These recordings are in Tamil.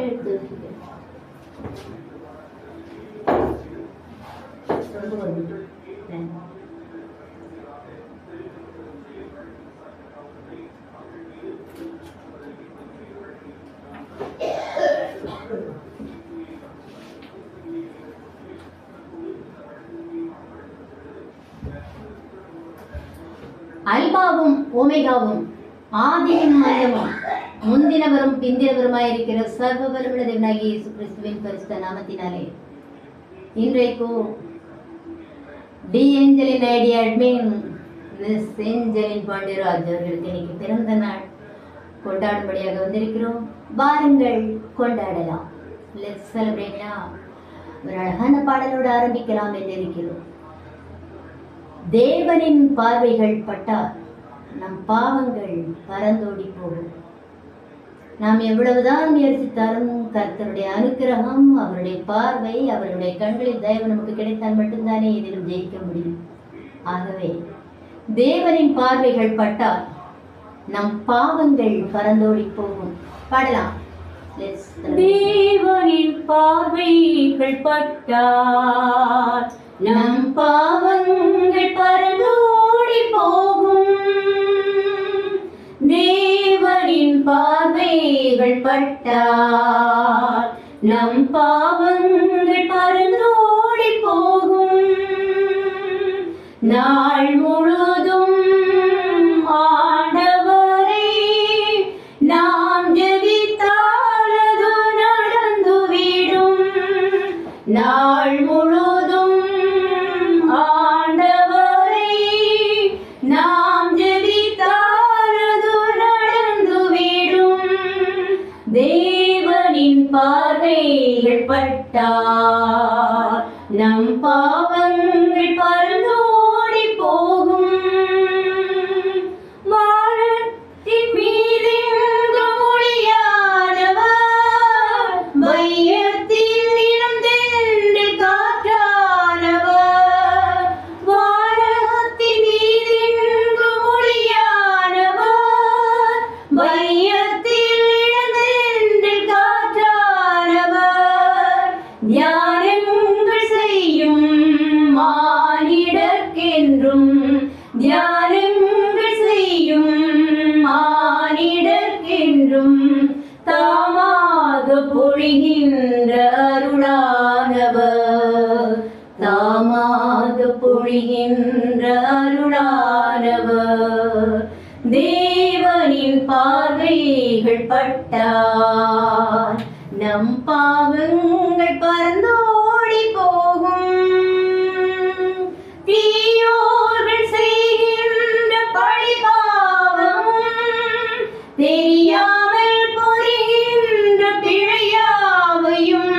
எடுத்து அல்பாவும் ஓமேகாவும் ஆதியும் மந்தமும் முந்தினவரும் பிந்தினவருமாயிருக்கிற சர்வ வல்லமையுள்ள தேவனாகிய இயேசு கிறிஸ்துவின் பரிசுத்த நாமத்தினாலே இன்றைக்கு D Angeline ID admin miss Angeline Pandiyaraj அவர்களுக்கு இன்னைக்கு பிறந்த நாள் கொண்டாடும்படியாக வந்திருக்கிறோம். வாருங்கள் கொண்டாடலாம். Let's celebrate. ஒரு அழகான பாடலோடு ஆரம்பிக்கலாம் என்று இருக்கிறோம். தேவனின் பார்வைகள் பட்டால் நம் பாவங்கள் பறந்தோடி போகும். நாம் எவ்வளவுதான் முயற்சித்தாலும் கர்த்தருடைய அனுக்கிரகம், அவருடைய பார்வை, அவருடைய கண்களில் தயவு நமக்கு கிடைத்தால் மட்டும்தானே இதிலும் ஜெயிக்க முடியும். ஆகவே தேவனின் பார்வைகள் பட்டால் நம் பாவங்கள் பறந்தோடி போகும். பாடலாம். தேவனின் பார்வைகள் பட்டால் நம் பாவங்கள் பறந்தோடி போகும். தேவனின் பார்வைகள் பட்டால் நம் பாவங்கள் பறந்தோடி போகும். நாள் முழுதும் ஆண்டவரை நாம் ஜெபித்தால் அது நடந்துவிடும். நாள் முழுதும் ஆண்டவரை நாம் ஜெபித்தால் அது நடந்துவிடும். தேவனின் பார்வைகள் பட்டால் நம் பாவங்கள் பறந்தோடி போகும். வானத்தின் மீதென்று ஒளியானவர், வையத்தில் இழந்தென்று காற்றானவர். வானத்தின் மீதென்று ஒளியானவர், வையத்தில் இழந்தென்று காற்றானவர். தியானங்கள் செய்யும் மானிடர்க்கென்றும், தியானங்கள் செய்யும் மானிடர்க்கென்றும் தாமாக பொழிகின்ற அருளானவர், தாமாக பொழிகின்ற அருளானவர். தேவனின் பார்வைகள் பட்டால் நம் பாவங்கள் பறந்தோடி போகும். தீயோர்கள் செய்கின்ற பழிபாவமும், தெரியாமல் புரிகின்ற பிழையாவையும்,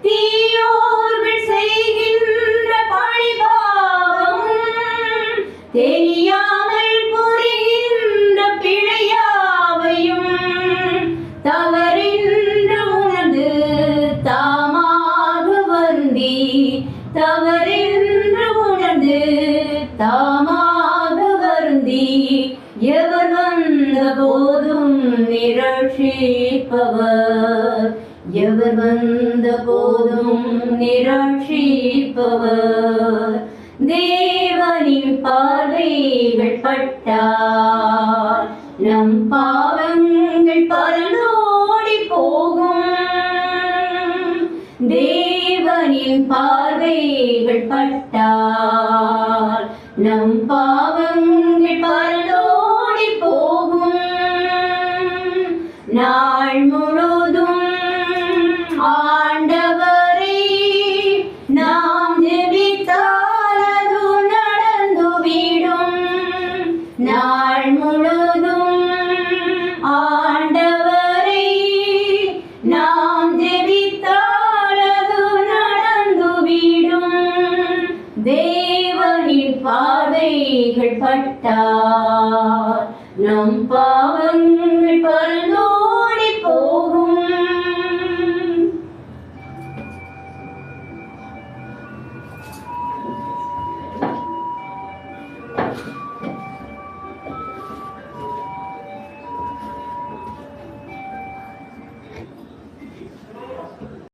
தீயோர்கள் செய்கின்ற பழிபாவமும், தெரியாமல் புரிகின்ற பிழையாவையும் தவறென்று உணர்ந்து தாமாக வருந்தி, தவறென்று உணர்ந்து தாமாக வருந்தி, எவர் வந்த போதும் நிராட்சிப்பவர், எவர் வந்த போதும் நிராட்சிப்பவர். தேவனின் பார்வைகள் பட்டால் நம் பாவங்கள் பறந்தோடி போகும். தேவனின் பார்வைகள் பட்டால் நம் பாவங்கள் பறந்தோடி போகும். நாள் முழுதும் ஆண்டவரை நாம் ஜெபித்தால் அது நடந்துவிடும். நாள் முழுதும் ஆண்டவரை நாம் ஜெபித்தால் அது நடந்துவிடும். தேவனின் பார்வைகள் பட்டால் நம் பாவங்கள் பறந்தோடி